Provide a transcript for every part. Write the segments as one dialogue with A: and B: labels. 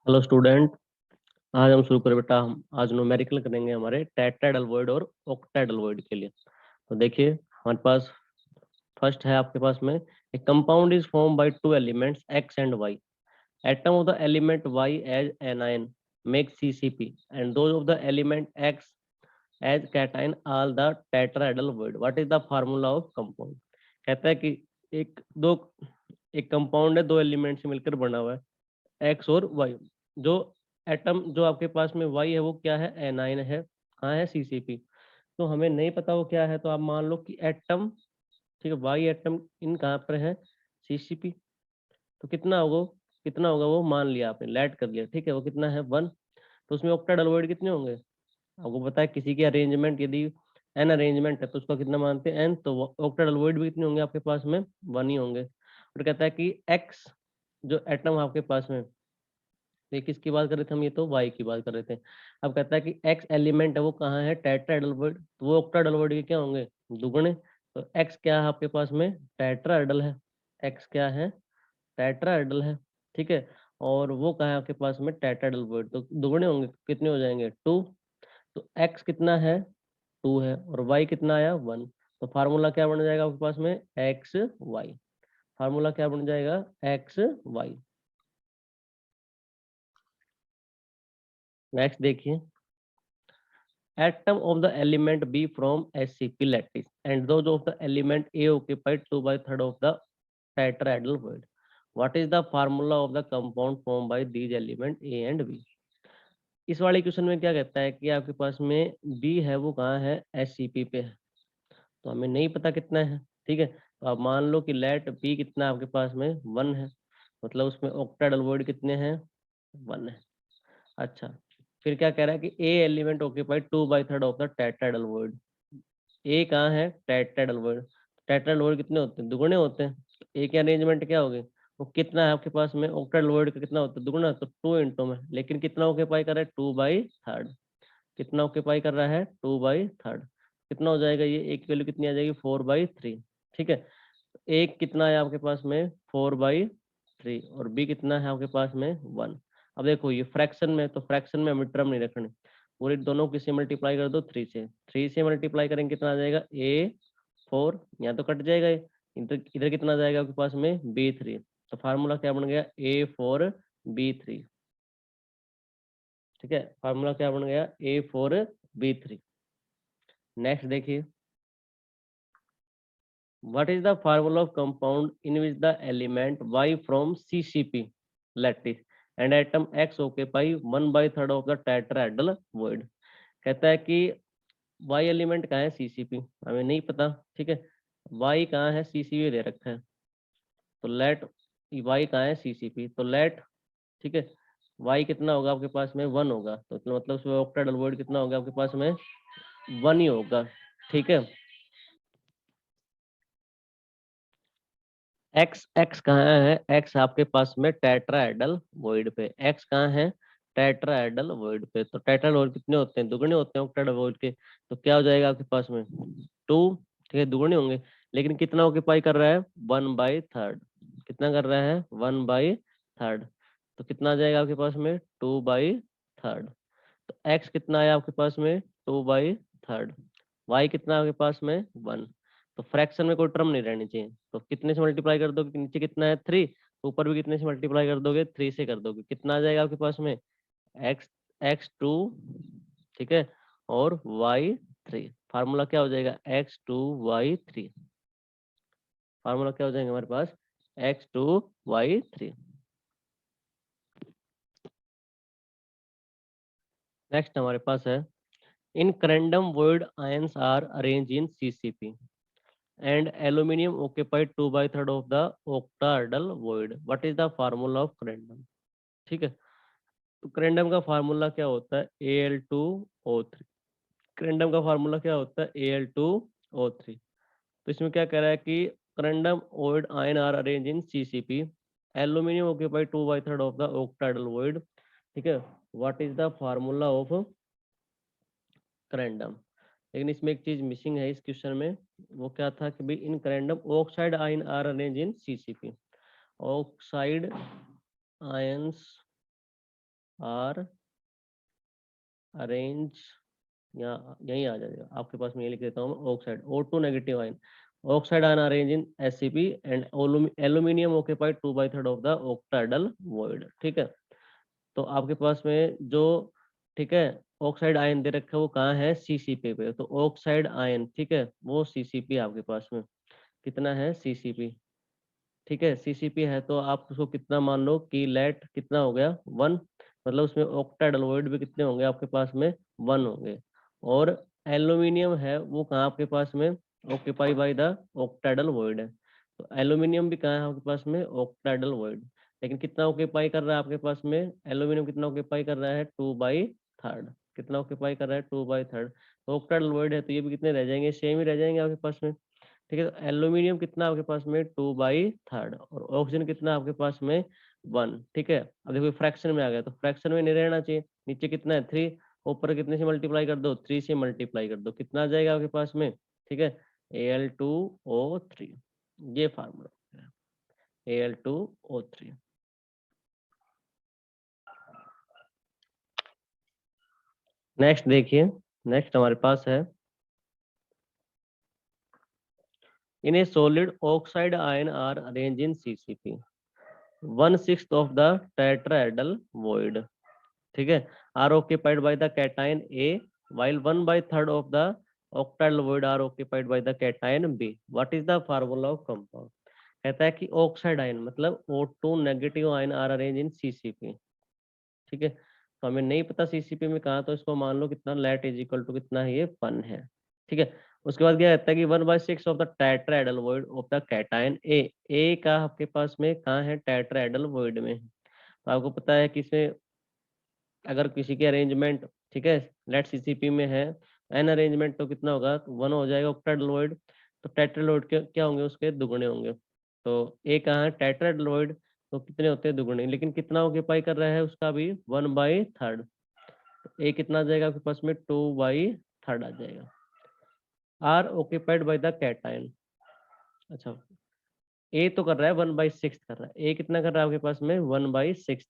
A: Hello student. आज हम शुरू करें बेटा। हम आज न्यूमेरिकल करेंगे हमारे टेट्राहेड्रल वर्ड और ऑक्टाहेड्रल वर्ड के लिए। तो देखिए हमारे पास फर्स्ट है आपके पास में a compound is form by two elements X and Y. Atom of the element Y as anion make CCP and those of the element X as cation all the tetrahedral void. What is the formula of compound. कहता है कि एक दो एक compound है, दो element से मिलकर बना हुआ है एक्स और वाई। जो एटम जो आपके पास में वाई है वो क्या है, एनाइन है। कहाँ है, सीसीपी। तो हमें नहीं पता वो क्या है, तो आप मान लो कि एटम, ठीक है, वाई एटम इन कहाँ पर है, सीसीपी। तो कितना होगा वो मान लिया आपने, लेट कर लिया, ठीक है। वो कितना है, 1। तो उसमें ऑक्टाहेड्रल वर्ड कितने होंगे आपको पता है। किसी की अरेंजमेंट यदि एन अरेंजमेंट है तो उसका कितना मानते हैं, एन। तो ऑक्टाहेड्रल वर्ड भी कितने होंगे आपके पास में, 1 ही होंगे। और कहता है कि एक्स जो एटम आपके पास में, ये किसकी बात कर रहे थे हम, ये तो वाई की बात कर रहे थे। अब कहता है कि एक्स एलिमेंट है वो कहाँ है, टेट्राहेड्रल वर्ड। तो वो ऑक्टाहेड्रल वर्ड के क्या होंगे, दुगुने। तो एक्स क्या है आपके पास में, टेट्राहेड्रल है। एक्स क्या है, टेट्राहेड्रल है, ठीक है। और वो कहाँ है आपके पास में, टेट्राहेड्रल वर्ड, तो दुगुने होंगे, कितने हो जाएंगे, 2। तो एक्स कितना है, 2 है, और वाई कितना आया, 1। तो फार्मूला क्या बन जाएगा आपके पास में, एक्स वाई। फार्मूला क्या बन जाएगा, एक्स वाई। नेक्स्ट देखिए, atom of the element B from SCP lattice and those of the element A occupied 2/3 of the tetrahedral void. What is the formula of the compound formed by these element A and B? इस वाले question में क्या कहता है कि आपके पास में B है वो कहाँ है, SCP पे है। तो हमें नहीं पता कितना है, ठीक है। तो आप मान लो कि लेट B कितना आपके पास में, 1 है। मतलब उसमें ऑक्टाहेड्रल वर्ड कितने हैं, 1 है। अच्छा, फिर क्या कह रहा है कि A element occupied 2/3 of the tetrahedral void. A कहाँ है, टेट्राहेड्रल वर्ड। टेट्राहेड्रल वर्ड कितने होते हैं, दुगुने होते हैं। तो ए की अरेंजमेंट क्या होगी, वो कितना है आपके पास में, ऑक्टाहेड्रल वर्ड का कितना होता है, दुगुना। तो 2 इंटू में, लेकिन कितना ऑक्यूपाई कर रहा है, 2/3। कितना ऑक्यूपाई कर रहा है, 2/3। कितना हो जाएगा ये, एक की वैल्यू कितनी आ जाएगी, 4/3, ठीक है। एक कितना है आपके पास में, 4/3, और बी कितना है आपके पास में, 1। अब देखो ये फ्रैक्शन में, तो फ्रैक्शन में हमें टर्म नहीं रखनी, पूरे दोनों किसी मल्टीप्लाई कर दो 3 से। 3 से मल्टीप्लाई करेंगे कितना आ जाएगा, A4, यहाँ तो कट जाएगा ये। इधर इधर कितना आ जाएगा आपके पास में, B3। तो फार्मूला क्या बन गया, A4B3, ठीक है। फार्मूला क्या बन गया, A4B3। नेक्स्ट देखिए, what is the formula of compound in which the element Y from CCP lattice and atom X occupy 1/3 of the tetrahedral void। कहता है कि Y एलिमेंट कहाँ है, CCP, हमें नहीं पता, ठीक है। Y कहाँ है, CCP दे रखा है। तो लेट Y कहाँ है, CCP, तो लेट, ठीक है, Y कितना होगा आपके पास में, 1 होगा। तो मतलब उसमें ऑक्टाहेड्रल वर्ड कितना होगा आपके पास में, 1 ही होगा, ठीक है। एक्स एक्स कहाँ है, एक्स आपके पास में टेट्राहेड्रल वॉइड पे। एक्स कहाँ है, टेट्राहेड्रल वॉइड पे। तो टेट्राहेड्रल वॉइड कितने होते हैं, दुगने होते हैं ऑक्टाहेड्रल वॉइड के। तो क्या हो जाएगा आपके पास में, 2, ठीक है, दुगने होंगे। लेकिन कितना ऑक्यूपाई कर रहा है, 1/3। कितना कर रहा है, 1/3। तो कितना आ जाएगा आपके पास में, 2/3। तो एक्स कितना आया आपके पास में, 2/3। वाई कितना आपके पास में, 1। तो फ्रैक्शन में कोई टर्म नहीं रहनी चाहिए। तो कितने से मल्टीप्लाई कर दोगे, नीचे कितना है, 3। ऊपर भी कितने से मल्टीप्लाई कर दोगे, 3 से कर दोगे। कितना आ जाएगा आपके पास में, एक्स x2, ठीक है, और y3। फार्मूला क्या हो जाएगा, x2y3। फार्मूला क्या हो जाएगा हमारे पास, x2y3। नेक्स्ट हमारे पास है, इन corundum void ions are arranged in CCP and aluminium occupied 2/3 of the octahedral void. What is the formula of corundum, ठीक है। तो corundum का फार्मूला क्या होता है, Al2O3। corundum का फार्मूला क्या होता है, Al2O3। तो इसमें क्या कह रहा है कि corundum void ion are arranged in CCP, aluminium occupied 2/3 of the octahedral void, ठीक है। What is the formula of corundum। लेकिन इसमें एक चीज मिसिंग है इस क्वेश्चन में। वो क्या था कि भाई in corundum oxide ion are arrange in CCP. Oxide ions are arrange, यहाँ यही आ जाएगा आपके पास में, ये लिख देता हूँ मैं, oxide O2 negative ion, oxide ion arrange in SCP and aluminium occupied 2/3 of the ऑक्टाइडल void. ठीक है, तो आपके पास में जो, ठीक है, ऑक्साइड आयन दे रखा है वो कहाँ है, CCP पे, तो ऑक्साइड आयन, ठीक है, वो CCP आपके पास में कितना है, CCP। ठीक है, CCP है तो आप उसको कितना मान लो कि लेट कितना हो गया 1, मतलब उसमें ऑक्टाइडल वॉइड भी कितने होंगे आपके पास में, 1 होंगे। और एल्यूमिनियम है वो कहाँ आपके पास में, ऑक्यूपाई बाय द ऑक्टाइडल वॉइड है, तो एल्यूमिनियम भी कहाँ है आपके पास में, ऑक्टाइडल वॉइड। लेकिन कितना ऑक्यूपाई कर रहा है आपके पास में, एल्यूमिनियम कितना ऑक्यूपाई कर रहा है, 2/3, कितना ऑक्यूपाई कर रहा है, 2/3, तो ऑक्टाइडल वॉइड है तो ये भी कितने रह जाएंगे, सेम ही रह जाएंगे आपके पास में। ठीक है, तो एल्यूमिनियम कितना आपके पास में, 2/3, और ऑक्सीजन कितना आपके पास में, 1। ठीक है, अब देखो फ्रैक्शन में आ गया तो फ्रैक्शन में नहीं रहना चाहिए, नीचे कितना है 3, ऊपर कितने से मल्टीप्लाई कर दो, 3 से मल्टीप्लाई कर दो, कितना आ जाएगा आपके पास में, ठीक है, Al2O3, ये फार्मूला है Al2O3। नेक्स्ट देखिए, नेक्स्ट हमारे पास है, in a solid oxide ion are arrange in CCP 1/6 of the tetrahedral void. ठीक है, are occupied by the cation A while 1/3 of the octal void are occupied by the cation B, what is the formula of compound। कहता है कि oxide ion मतलब O2 negative ion are arrange in CCP। ठीक है, तो हमें नहीं पता CCP में कहा, तो इसको मान लो कितना, लेट इज इक्वल टू कितना है, ये 1 है। ठीक है, उसके बाद क्या कहता है कि 1/6 of the tetrahedral void of the cation A का आपके पास में कहाँ है, टेट्राहेड्रल वॉइड में। तो आपको पता है कि इसमें अगर किसी के अरेंजमेंट, ठीक है, लेट CCP में है एन अरेंजमेंट, तो कितना होगा, 1 हो जाएगा ऑक्टाइडल, तो टेट्रालोइड के क्या होंगे, उसके दुगने होंगे। तो ए कहाँ है, टेट्रालोइड, तो कितने होते हैं, दुगने, लेकिन कितना ऑक्यूपाई कर रहा है उसका भी 1/3, तो ए कितना आ जाएगा आपके पास में, 2/3 आ जाएगा। Are occupied by the cation, अच्छा, ए तो कर रहा है 1/6 कर रहा है, ए कितना कर रहा है आपके पास में, 1/6।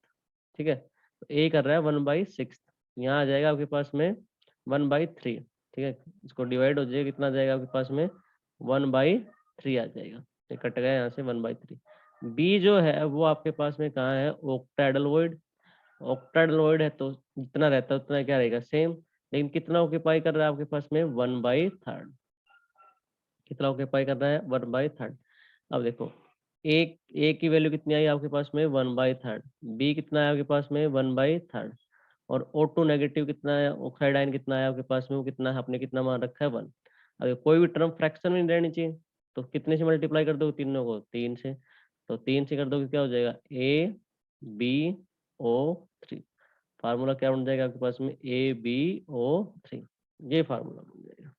A: ठीक है, तो ए कर रहा है 1/6, यहाँ आ जाएगा आपके पास में 1/3। ठीक है, इसको डिवाइड हो जाएगा, कितना आ जाएगा आपके पास में, 1/3 आ जाएगा, ये कट गया यहाँ से 1/3। बी जो है वो आपके पास में कहाँ है, ऑक्टाइडल वॉइड, ऑक्टाइडल वॉइड है तो जितना रहता है उतना क्या रहेगा, सेम, लेकिन कितना ऑक्यूपाई कर रहा है आपके पास में, 1/3, कितना ऑक्यूपाई कर रहा है, 1/3। अब देखो एक ए की वैल्यू कितनी आई आपके पास में, 1/3, बी कितना है आपके पास में, 1/3, और O2 नेगेटिव कितना है, ऑक्साइड आयन कितना है आपके पास में, वो कितना है, आपने कितना मान रखा है, 1। अगर कोई भी टर्म फ्रैक्शन में नहीं रहनी चाहिए, तो कितने से मल्टीप्लाई कर दो, तीनों को, 3 से, तो 3 से कर दो क्या हो जाएगा, AbO3, फार्मूला क्या बन जाएगा आपके पास में, AbO3, ये फार्मूला बन जाएगा।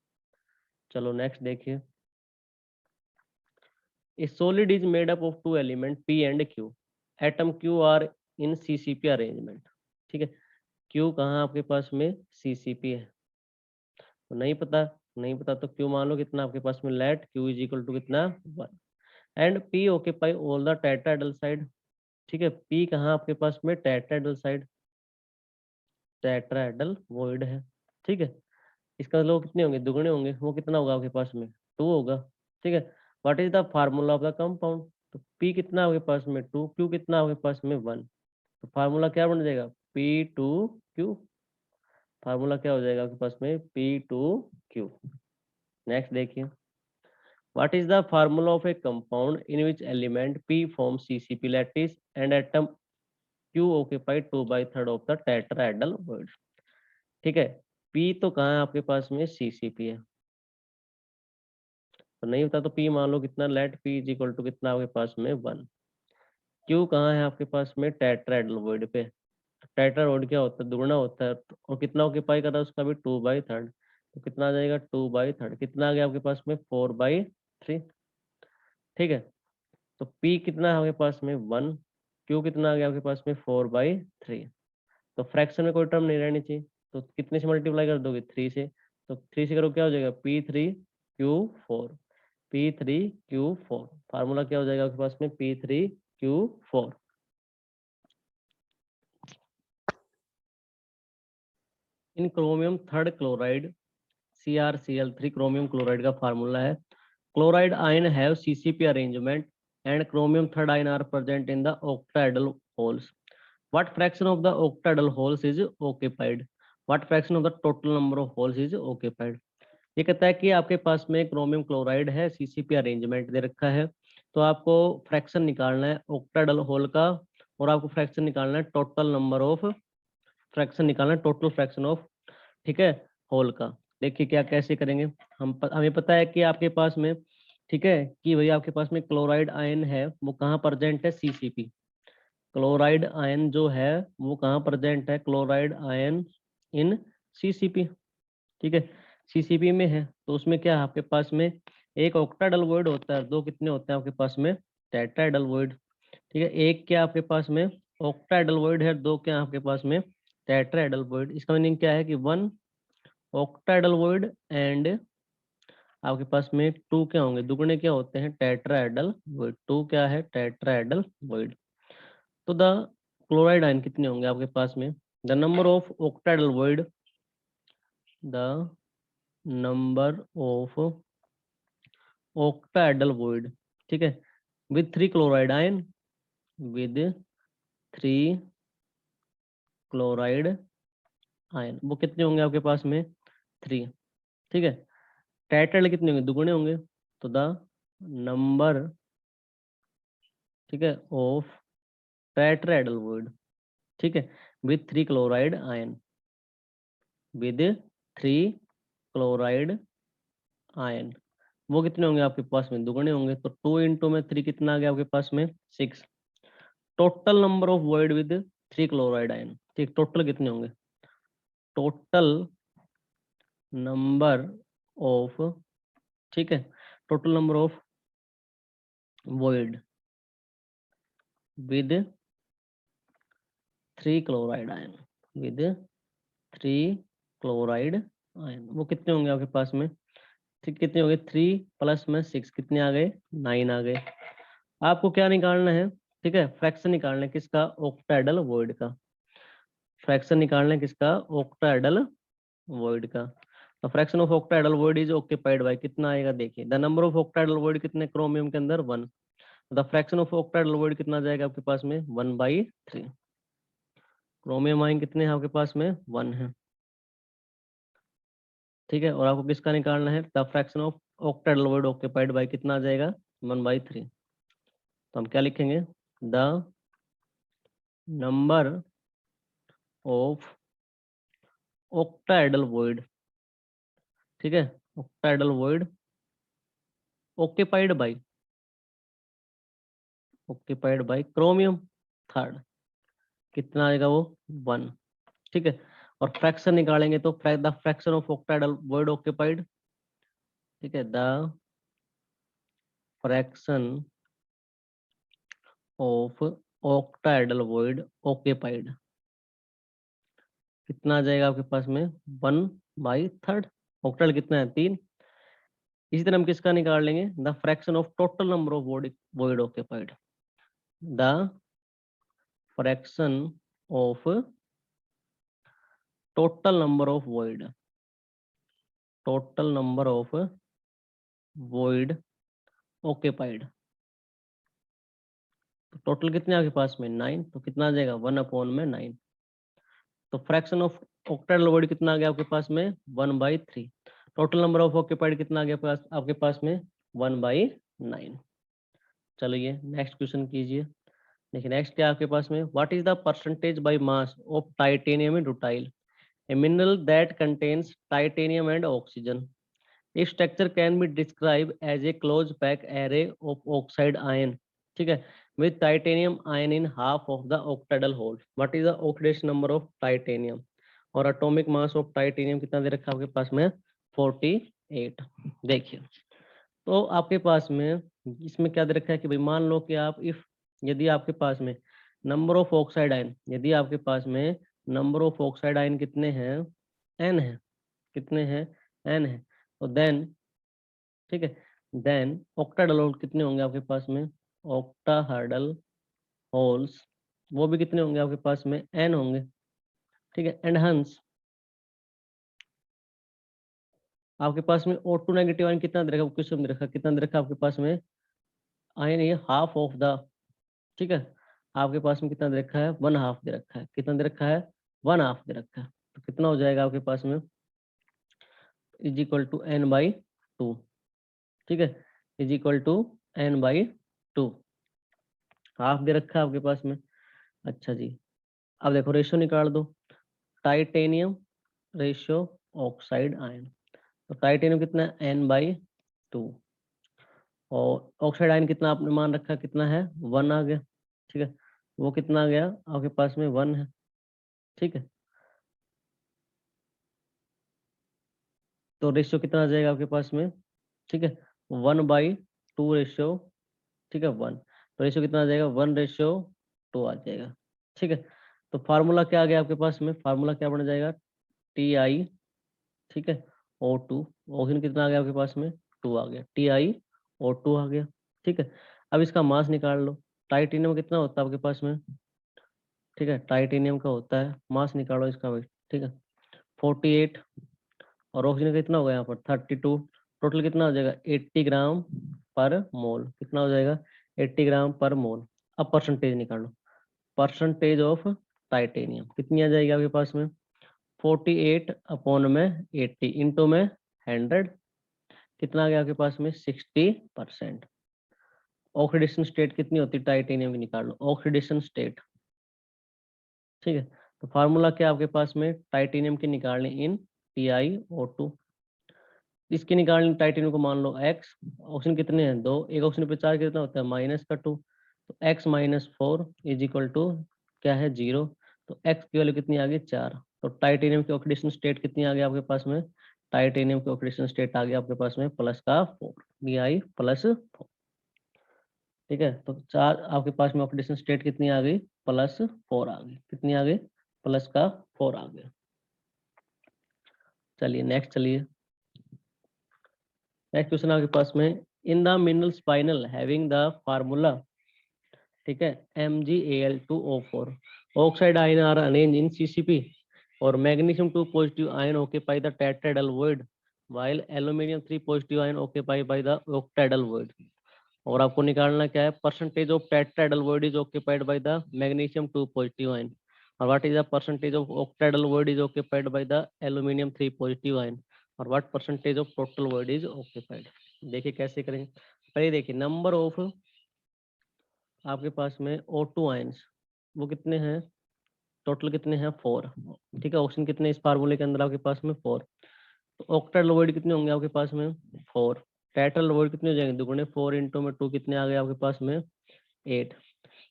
A: चलो नेक्स्ट देखिए, A solid is made up of two elements P and Q. Atom Q are in CCP arrangement. ठीक है, Q कहाँ आपके पास में, CCP है, तो नहीं पता, नहीं पता तो Q मान लो कितना आपके पास में, let Q is equal to कितना, 1, and P occupy all the tetrahedral site. ठीक है, P कहाँ आपके पास में, टेट्राहेड्रल साइड, टेट्राहेड्रल वॉइड है। ठीक है, इसका लोग कितने होंगे, दुगने होंगे, वो कितना होगा आपके पास में, 2 होगा। ठीक है, what is the formula of the compound, तो P कितना आपके पास में, 2, Q कितना आपके पास में, 1, तो फार्मूला क्या बन जाएगा, P2Q, फार्मूला क्या हो जाएगा आपके पास में, P2Q। नेक्स्ट देखिए, what is the formula of A compound in which element P form CCP lattice and atom Q occupy 2/3 of the tetrahedral void. ठीक है, P तो कहाँ है आपके पास में, CCP है, तो नहीं होता तो P मान लो कितना, let P is equal to कितना आपके पास में, 1। Q कहाँ है आपके पास में, टेट्राहेड्रल वॉइड पे, टेट्राहेड्रल क्या होता है, दुगना होता है, और कितना ऑक्यूपाई कर रहा है उसका भी 2/3, तो कितना आ जाएगा, 2/3, कितना आ गया आपके पास में, 4/3। ठीक है, तो P कितना है आपके पास में, 1, Q कितना आ गया आपके पास में, 4/3, तो फ्रैक्शन में कोई टर्म नहीं रहनी चाहिए, तो कितने से मल्टीप्लाई कर दोगे, 3 से, तो 3 से करो क्या हो जाएगा, P3Q4, P3Q4, फार्मूला क्या हो जाएगा आपके पास में, P3Q4। In chromium third chloride CrCl3 chromium chloride का फार्मूला है। Chloride ion have CCP arrangement and chromium third ion are present in the octahedral holes. What fraction of the octahedral holes is occupied? What fraction of the total number of holes is occupied? ये कहता है कि आपके पास में chromium chloride है, CCP arrangement they रखा है, तो आपको फ्रैक्शन निकालना है octahedral होल का और आपको फ्रैक्शन निकालना है टोटल नंबर ऑफ फ्रैक्शन निकालना है टोटल फ्रैक्शन ऑफ, ठीक है, होल का। देखिए क्या कैसे करेंगे। हमें पता है कि आपके पास में, ठीक है, कि भाई आपके पास में क्लोराइड आयन है वो कहाँ प्रेजेंट है, CCP। क्लोराइड आयन जो है वो कहाँ प्रेजेंट है, क्लोराइड आयन इन CCP, ठीक है, CCP में है। तो उसमें क्या है आपके पास में एक ऑक्टाहेड्रल वॉइड होता है, दो कितने होते हैं आपके पास में, टेट्राहेड्रल वॉइड, ठीक है। एक क्या आपके पास में ऑक्टाहेड्रल वॉइड है, दो क्या आपके पास में टेट्राहेड्रल वॉइड। इसका मीनिंग क्या है कि वन ऑक्टाहेड्रल वॉइड एंड आपके पास में टू क्या होंगे, दुगने क्या होते हैं, टेट्राहेड्रल वॉइड। टू क्या है, टेट्राहेड्रल वॉइड। तो द क्लोराइड आयन कितने होंगे आपके पास में, the number of octahedral void, the number of octahedral void, ठीक है, with 3 chloride ion, with 3 chloride ion, वो कितने होंगे आपके पास में, 3, ठीक है। टेट्राहेड्रल कितने होंगे, दुगुने होंगे, तो द नंबर, ठीक है, ऑफ टेट्राहेड्रल वॉइड, ठीक है, with 3 chloride ion, with 3 chloride ion, वो कितने होंगे आपके पास में, दुगुने होंगे। तो 2 इंटू में 3 कितना आ गया आपके पास में, 6। Total number of void with 3 chloride ion, ठीक, टोटल कितने होंगे, टोटल नंबर ऑफ, ठीक है, total number of void with 3 chloride ion, with 3 chloride ion, वो कितने होंगे आपके पास में, ठीक, कितने होंगे, 3 प्लस में 6 कितने आ गए, 9 आ गए। आपको क्या निकालना है, ठीक है, फ्रैक्शन निकालना है किसका, ऑक्टाहेड्रल वॉइड का। फ्रैक्शन निकालना है किसका, ऑक्टाहेड्रल वॉइड का। तो fraction of octahedral void is occupied bye, कितना आएगा देखिए, the number of octahedral void कितने क्रोमियम के अंदर, 1। The fraction of octahedral void कितना जाएगा आपके पास में, 1/3। क्रोमियम आयन कितने हैं आपके पास में, 1 है, ठीक है। और आपको किसका निकालना है, the fraction of octahedral void occupied by, कितना आ जाएगा, 1/3। तो हम क्या लिखेंगे, the number of octahedral void, ठीक है, octahedral void occupied by chromium third, कितना आएगा वो, 1, ठीक है। और फ्रैक्शन निकालेंगे तो the fraction of octahedral void occupied, ठीक है, the fraction of octahedral void occupied, कितना आ जाएगा आपके पास में, 1/3। ऑक्टाहेड्रल कितना है, 3। इसी तरह हम किसका निकाल लेंगे, the fraction of total number of void occupied, the fraction of total number of void, total number of void occupied. तो टोटल कितने आपके पास में, 9, तो कितना आ जाएगा, 1/9। तो फ्रैक्शन ऑफ ऑक्टाहेड्रल वॉइड कितना आ गया आपके पास में, 1/3। टोटल नंबर ऑफ ऑक्यूपाइड कितना आ गया आपके पास में, 1/9। चलिए नेक्स्ट क्वेश्चन कीजिए। देखिए नेक्स्ट क्या आपके पास में, what is the percentage by mass of titanium in rutile, a mineral that contains titanium and oxygen. Its structure can be described as a closed pack array of oxide ion, ठीक है, with titanium ion in half of the octahedral hole. What is the oxidation number of titanium? और atomic mass of titanium कितना दे रखा है आपके पास में, 48। देखिए तो आपके पास में इसमें क्या दे रखा है कि भाई मान लो कि आप इफ, यदि आपके पास में नंबर ऑफ ऑक्साइड आयन, यदि आपके पास में नंबर ऑफ ऑक्साइड आयन कितने हैं, n है, कितने हैं, n है, तो देन, ठीक है, देन ऑक्टाहेड्रल होल कितने होंगे आपके पास में, ऑक्टाहेड्रल होल्स वो भी कितने होंगे आपके पास में, n होंगे, ठीक है। एंड हंस आपके पास में O2 नेगेटिव आयन कितना दे रखा है, क्वेश्चन दे रखा है, कितना दे रखा है आपके पास में आयन, ये हाफ ऑफ द, ठीक है, आपके पास में कितना दे रखा है, 1/2 दे रखा है, कितना दे रखा है, 1/2 दे रखा है, तो कितना हो जाएगा आपके पास में, इज इक्वल टू n/2, ठीक है, is equal to n/2, half दे रखा है आपके पास में। अच्छा जी, अब देखो रेशियो निकाल दो, टाइटेनियम रेशियो ऑक्साइड आयन, तो टाइटेनियम कितना है, n/2, और ऑक्साइड आयन कितना आपने मान रखा है, कितना है, 1 आ गया, ठीक है, वो कितना आ गया आपके पास में, 1 है, ठीक है, तो रेशियो कितना आ जाएगा आपके पास में, ठीक है, 1/2 रेशियो, ठीक है, 1, तो रेशियो कितना आ जाएगा, 1:2 आ जाएगा, ठीक है, तो फार्मूला क्या आ गया आपके पास में, फार्मूला क्या बन जाएगा, Ti, ठीक है, O2, ऑक्सीजन कितना आ गया आपके पास में, 2 आ गया, TiO2 आ गया, ठीक है, अब इसका मास निकाल लो, टाइटेनियम कितना होता है आपके पास में, ठीक है, टाइटेनियम का होता है, मास निकालो इसका भाई, ठीक है, 48, और ऑक्सीजन का कितना होगा यहाँ पर 32, टोटल कितना हो जाएगा 80 ग्राम पर मोल, कितना हो जाएगा 80 ग्राम पर मोल। अब परसेंटेज निकालो, परसेंटेज ऑफ टाइटेनियम कितनी आ जाएगी आपके पास में, 48 अपॉन में 80 इंटू में 100, कितना आ गया आपके पास में 60%। ऑक्सीडेशन स्टेट कितनी होती है टाइटेनियम की, निकाल लो ऑक्सीडेशन स्टेट, ठीक है, तो फार्मूला क्या आपके पास में टाइटेनियम की निकालनी इन TiO2, इसकी निकालनी टाइटेनियम को मान लो x, ऑप्शन कितने हैं, 2, एक ऑप्शन पे 4 कितना होता है -2, तो x-4 इज इक्वल टू क्या है 0, तो x की वैल्यू कितनी आ गई 4, तो टाइटेनियम की ऑक्सीडेशन स्टेट कितनी आ गई आपके पास में, टाइटेनियम की ऑक्सीडेशन स्टेट आ गया आपके पास में +4, Bi+4, ठीक है, तो 4 आपके पास में ऑक्सीडेशन स्टेट कितनी आ गई, +4 आ गई, कितनी आ गई, +4 आ गई। चलिए नेक्स्ट, चलिए नेक्स्ट क्वेश्चन आपके पास में, in the mineral spinel having the formula, ठीक है, MgAl2O4, oxide ion are arrange in CCP, और magnesium 2 positive ion occupy the tetrahedral void, while aluminium 3 positive ion occupy by the octahedral void, और आपको निकालना क्या है, percentage of tetrahedral void is occupied by the magnesium 2 positive ion, और what is the percentage of octahedral void is occupied by the aluminium 3 positive ion, और what percentage of total void is occupied. देखिए कैसे करेंगे, पहले देखिए number of आपके पास में O2 आयंस, वो कितने हैं, टोटल कितने हैं 4, ठीक है, ऑप्शन कितने इस फार्मूले के अंदर आपके पास में 4, तो ऑक्टेट वॉइड कितने होंगे आपके पास में 4, टेट्रल वॉइड कितने हो जाएंगे दुगुने, 4 इंटू में 2 कितने आ गए आपके पास में 8,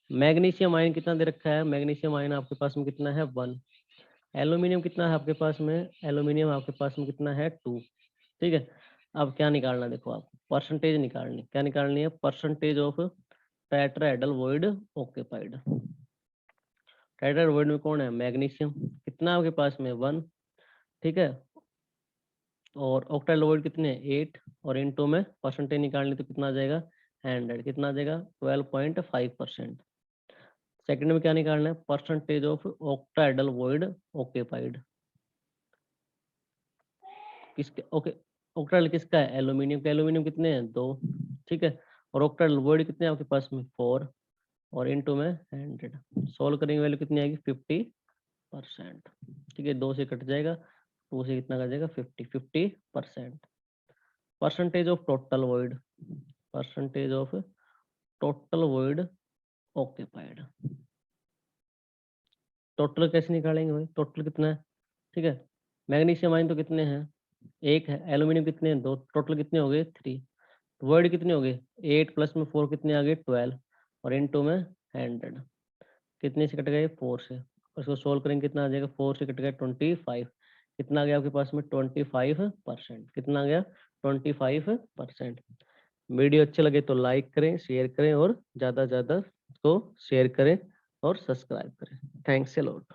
A: मैग्नीशियम आयन कितना दे रखा है, मैग्नीशियम आयन आपके पास में कितना है 1, एल्यूमिनियम कितना है आपके पास में, एल्यूमिनियम आपके पास में कितना है 2, ठीक है, अब क्या निकालना देखो आप, परसेंटेज निकालनी, क्या निकालनी है, percentage of tetrahedral void occupied, tetrahedral void में कौन है, मैग्नीशियम, कितना आपके पास में 1, ठीक है, और ऑक्टाइल वॉइड कितने 8, और इनटू में परसेंटेज निकालनी तो कितना आ जाएगा 100, कितना आ जाएगा 12.5%। सेकंड में क्या निकालना है, percentage of octahedral void occupied, किसके, ओके, ऑक्टाहेड्रल किसका है, एल्यूमिनियम का, एल्यूमिनियम कितने हैं 2, ठीक है, और ऑक्टाहेड्रल वॉइड कितने हैं आपके पास में 4, और इनटू में 100, सोल्व करेंगे वैल्यू कितनी आएगी 50%, ठीक है, 2 से कट जाएगा, 2 से कितना कर जाएगा 50%। Percentage of total void, percentage of total void occupied, total कैसे निकालेंगे भाई, टोटल कितना है, ठीक है, मैग्नीशियम आयन तो कितने हैं 1 है, एल्यूमिनियम कितने हैं 2, टोटल कितने हो गए 3, वॉइड कितने हो गए 8 प्लस में 4 कितने आ गए 12, और इनटू में 100, कितने से कट गए 4 से, उसको सोल्व करेंगे कितना आ जाएगा, 4 से कट गया 25, कितना आ गया आपके पास में 25%, कितना आ गया 25%। वीडियो अच्छे लगे तो लाइक करें, शेयर करें, और ज़्यादा से ज़्यादा इसको शेयर करें और सब्सक्राइब करें। Thanks a lot.